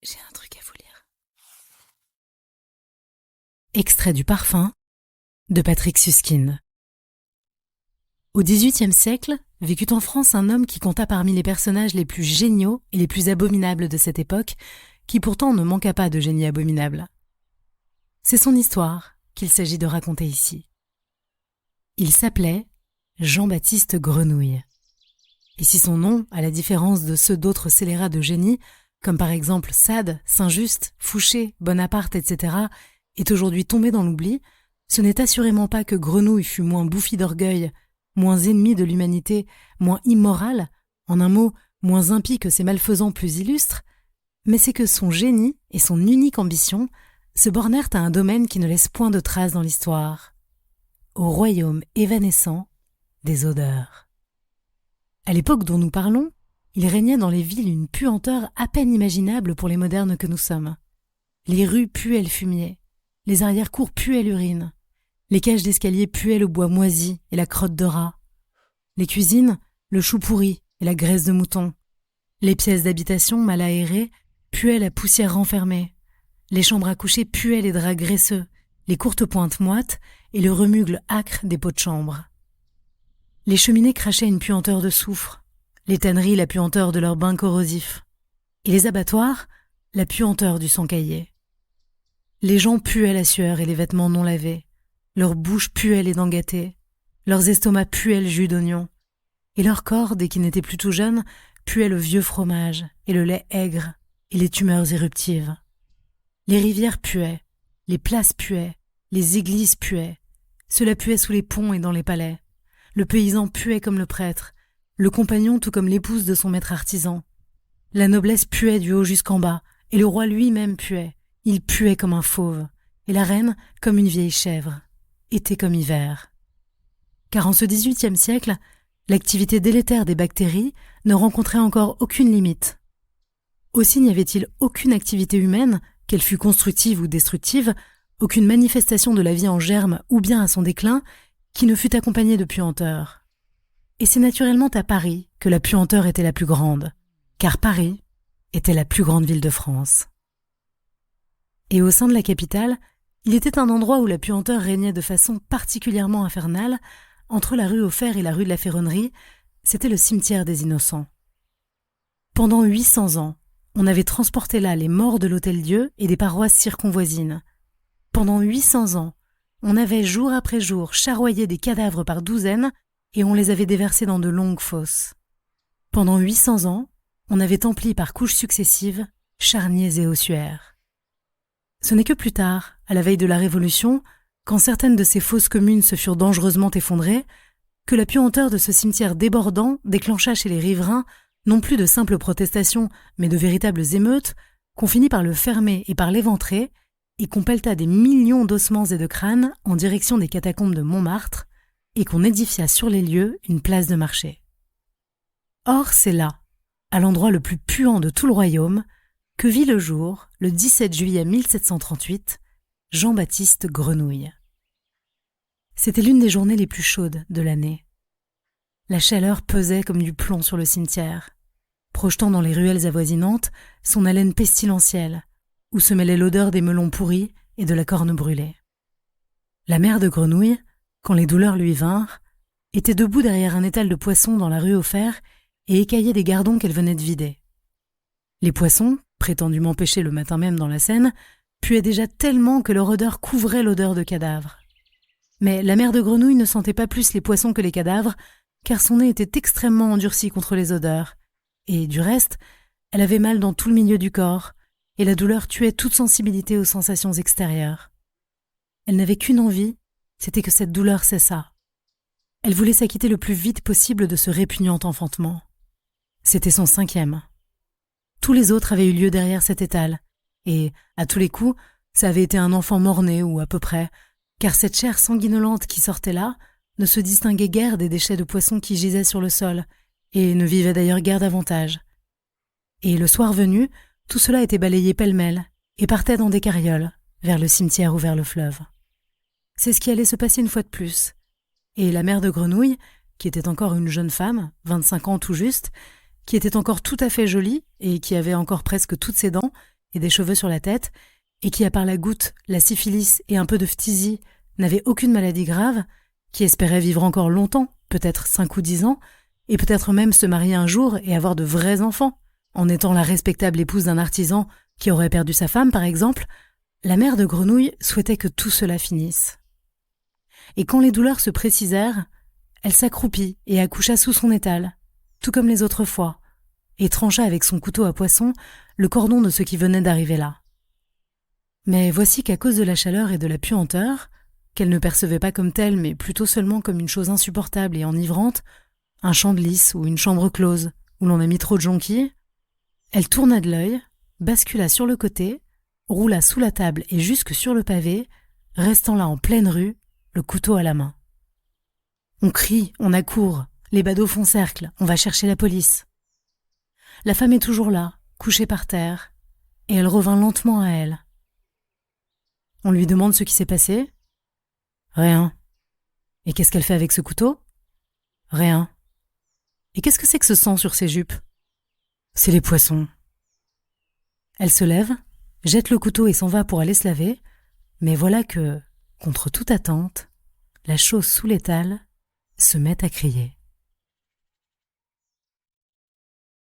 J'ai un truc à vous lire. Extrait du Parfum de Patrick Suskind. Au XVIIIe siècle, vécut en France un homme qui compta parmi les personnages les plus géniaux et les plus abominables de cette époque, qui pourtant ne manqua pas de génie abominable. C'est son histoire qu'il s'agit de raconter ici. Il s'appelait Jean-Baptiste Grenouille. Et si son nom, à la différence de ceux d'autres scélérats de génie, comme par exemple Sade, Saint-Just, Fouché, Bonaparte, etc., est aujourd'hui tombé dans l'oubli, ce n'est assurément pas que Grenouille fut moins bouffi d'orgueil, moins ennemi de l'humanité, moins immoral, en un mot, moins impie que ses malfaisants plus illustres, mais c'est que son génie et son unique ambition se bornèrent à un domaine qui ne laisse point de traces dans l'histoire, au royaume évanescent des odeurs. À l'époque dont nous parlons, il régnait dans les villes une puanteur à peine imaginable pour les modernes que nous sommes. Les rues puaient le fumier, les arrière-cours puaient l'urine, les cages d'escalier puaient le bois moisi et la crotte de rat, les cuisines, le chou pourri et la graisse de mouton, les pièces d'habitation mal aérées puaient la poussière renfermée, les chambres à coucher puaient les draps graisseux, les courtes pointes moites et le remugle âcre des pots de chambre. Les cheminées crachaient une puanteur de soufre, les tanneries la puanteur de leurs bains corrosifs, et les abattoirs la puanteur du sang caillé. Les gens puaient la sueur et les vêtements non lavés, leurs bouches puaient les dents gâtées, leurs estomacs puaient le jus d'oignon, et leur corps, dès qu'ils n'étaient plus tout jeunes, puaient le vieux fromage et le lait aigre et les tumeurs éruptives. Les rivières puaient, les places puaient, les églises puaient, cela puait sous les ponts et dans les palais. Le paysan puait comme le prêtre, le compagnon tout comme l'épouse de son maître artisan. La noblesse puait du haut jusqu'en bas, et le roi lui-même puait. Il puait comme un fauve, et la reine comme une vieille chèvre, été comme hiver. Car en ce XVIIIe siècle, l'activité délétère des bactéries ne rencontrait encore aucune limite. Aussi n'y avait-il aucune activité humaine, qu'elle fût constructive ou destructive, aucune manifestation de la vie en germe ou bien à son déclin, qui ne fût accompagnée de puanteur. Et c'est naturellement à Paris que la puanteur était la plus grande, car Paris était la plus grande ville de France. Et au sein de la capitale, il était un endroit où la puanteur régnait de façon particulièrement infernale, entre la rue aux Fers et la rue de la Ferronnerie, c'était le cimetière des Innocents. Pendant 800 ans, on avait transporté là les morts de l'Hôtel-Dieu et des paroisses circonvoisines. Pendant 800 ans, on avait jour après jour charroyé des cadavres par douzaines et on les avait déversés dans de longues fosses. Pendant 800 ans, on avait empli par couches successives charniers et ossuaires. Ce n'est que plus tard, à la veille de la Révolution, quand certaines de ces fosses communes se furent dangereusement effondrées, que la puanteur de ce cimetière débordant déclencha chez les riverains non plus de simples protestations, mais de véritables émeutes, qu'on finit par le fermer et par l'éventrer, et qu'on pelleta des millions d'ossements et de crânes en direction des catacombes de Montmartre, et qu'on édifia sur les lieux une place de marché. Or, c'est là, à l'endroit le plus puant de tout le royaume, que vit le jour, le 17 juillet 1738, Jean-Baptiste Grenouille. C'était l'une des journées les plus chaudes de l'année. La chaleur pesait comme du plomb sur le cimetière, projetant dans les ruelles avoisinantes son haleine pestilentielle, où se mêlait l'odeur des melons pourris et de la corne brûlée. La mère de Grenouille, quand les douleurs lui vinrent, était debout derrière un étal de poissons dans la rue aux Fers et écaillait des gardons qu'elle venait de vider. Les poissons, prétendument pêchés le matin même dans la Seine, puaient déjà tellement que leur odeur couvrait l'odeur de cadavres. Mais la mère de Grenouille ne sentait pas plus les poissons que les cadavres, car son nez était extrêmement endurci contre les odeurs, et du reste, elle avait mal dans tout le milieu du corps, et la douleur tuait toute sensibilité aux sensations extérieures. Elle n'avait qu'une envie, c'était que cette douleur cessât. Elle voulait s'acquitter le plus vite possible de ce répugnant enfantement. C'était son 5e. Tous les autres avaient eu lieu derrière cet étal, et, à tous les coups, ça avait été un enfant mort-né ou à peu près, car cette chair sanguinolente qui sortait là ne se distinguait guère des déchets de poissons qui gisaient sur le sol, et ne vivait d'ailleurs guère davantage. Et le soir venu, tout cela était balayé pêle-mêle, et partait dans des carrioles, vers le cimetière ou vers le fleuve. C'est ce qui allait se passer une fois de plus. Et la mère de Grenouille, qui était encore une jeune femme, 25 ans tout juste, qui était encore tout à fait jolie et qui avait encore presque toutes ses dents, et des cheveux sur la tête, et qui, à part la goutte, la syphilis et un peu de phtisie, n'avait aucune maladie grave, qui espérait vivre encore longtemps, peut-être 5 ou 10 ans, et peut-être même se marier un jour et avoir de vrais enfants, en étant la respectable épouse d'un artisan qui aurait perdu sa femme, par exemple, la mère de Grenouille souhaitait que tout cela finisse. Et quand les douleurs se précisèrent, elle s'accroupit et accoucha sous son étal, tout comme les autres fois, et trancha avec son couteau à poisson le cordon de ce qui venait d'arriver là. Mais voici qu'à cause de la chaleur et de la puanteur, qu'elle ne percevait pas comme telle, mais plutôt seulement comme une chose insupportable et enivrante, un champ de lys ou une chambre close, où l'on a mis trop de jonquilles, elle tourna de l'œil, bascula sur le côté, roula sous la table et jusque sur le pavé, restant là en pleine rue, le couteau à la main. On crie, on accourt, les badauds font cercle, on va chercher la police. La femme est toujours là, couchée par terre, et elle revint lentement à elle. On lui demande ce qui s'est passé. Rien. Et qu'est-ce qu'elle fait avec ce couteau? Rien. Et qu'est-ce que c'est que ce sang sur ses jupes? C'est les poissons. Elle se lève, jette le couteau et s'en va pour aller se laver, mais voilà que, contre toute attente, la chose sous l'étal se met à crier.